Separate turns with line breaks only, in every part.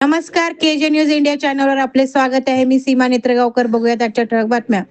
नमस्कार, KJ news India चॅनलवर आपले स्वागत आहे. मी सीमा नेत्रगावकर. बघूयात आजच्या ठळक बातम्या.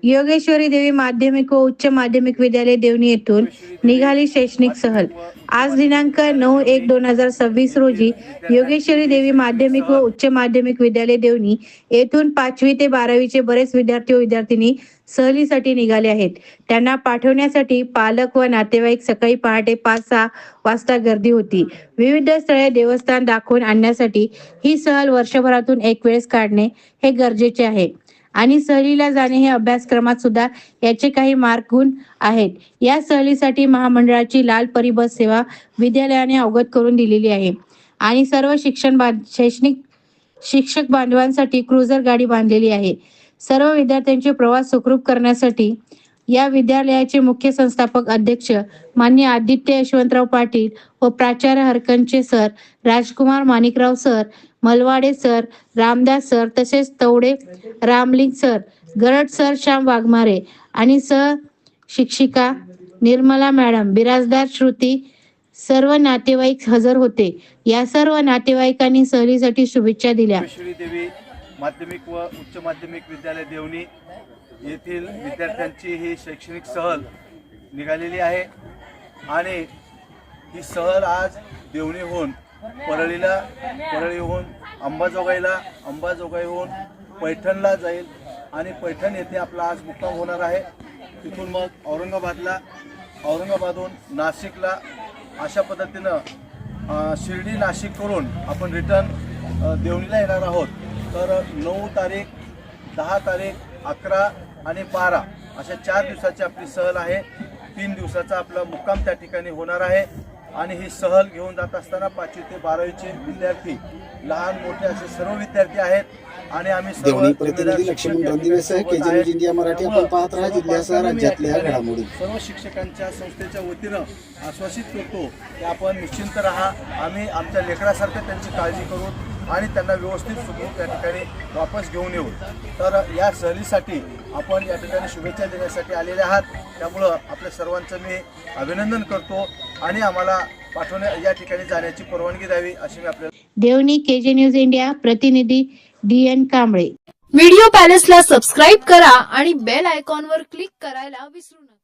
योगेश्वरी देवी माध्यमिक व उच्च माध्यमिक विद्यालय देवणी येथून निघाली शैक्षणिक सहल. आज दिनांक 9/1/2026 रोजी योगेश्वरी देवी माध्यमिक व उच्च माध्यमिक विद्यालय देवणी येथून 5वी ते 12वीचे बरेच विद्यार्थी व विद्यार्थिनी सहलीसाठी निघाले आहेत. त्यांना पाठवण्यासाठी पालक व नातेवाईक सकाळी पहाटे 5-6 वाजता गर्दी होती. विविध स्थळे देवस्थान दाखवून आणण्यासाठी ही सहल वर्षभरातून एक वेळेस काढणे हे गरजेचे आहे आणि सहलीला जाणे हे अभ्यासक्रमात सुद्धा याचे काही मार्ग गुण आहेत. या सहलीसाठी महामंडळाची लाल परी बस सेवा विद्यालयाने अवगत करून दिलेली आहे आणि सर्व शैक्षणिक शिक्षक बांधवांसाठी क्रुझर गाडी बांधलेली आहे. सर्व विद्यार्थ्यांचे प्रवास सुखरूप करण्यासाठी या विद्यालयाचे मुख्य संस्थापक अध्यक्ष माननीय आदित्य यशवंतराव पाटील व प्राचार्य Harkanche sir, Rajkumar Manikrao sir, Malwade sir, Ramdas sir, तसेच तवडे रामलिंग सर, गरड सर, श्याम वाघमारे आणि सह शिक्षिका निर्मला मॅडम, बिराजदार श्रुती, सर्व नातेवाईक हजर होते. या सर्व नातेवाईकांनी सहलीसाठी शुभेच्छा दिल्या.
देवी माध्यमिक व उच्च माध्यमिक विद्यालय देवणी येथील विद्यार्थ्यांची ही शैक्षणिक सहल निघालेली आहे आणि ही सहल आज देवणीहून परळीहून अंबाजोगाईहून पैठणला जाईल आणि पैठण येथे आपला आज मुक्काम होणार आहे. तिथून मग औरंगाबादहून नाशिकला अशा पद्धतीनं शिर्डी नाशिक करून आपण रिटर्न देवणीला येणार आहोत. तर 9 तारीख, 10 तारीख, 11 आणि 12 अशा 4 दिवसाची आपली सहल आहे. 3 दिवसाचा आपला मुक्काम त्या ठिकाणी होणार आहे आणि ही सहल घेऊन जात असताना 5वी ते 12वीचे विद्यार्थी, लहान मोठे असे सर्व विद्यार्थी आहेत आणि आम्ही सर्व सर्व शिक्षकांच्या संस्थेच्या वतीनं आश्वासित करतो की आपण निश्चिंत राहा. आम्ही आमच्या लेकरासारखं त्यांची काळजी करू आणि त्यांना व्यवस्थित सुखरूप या ठिकाणी वापस घेऊन येऊ. तर या सहलीसाठी आपण या ठिकाणी शुभेच्छा देण्यासाठी आलेले आहात. त्यामुळं आपल्या सर्वांचं मी अभिनंदन करतो आणि आम्हाला या ठिकाणी जाण्याची परवानगी द्यावी अशी मी आपल्याला.
देवणी, केजे न्यूज इंडिया प्रतिनिधी DN कांबळे.
व्हिडिओ पॅलेसला सबस्क्राईब करा आणि बेल आयकॉनवर क्लिक करायला विसरू नका.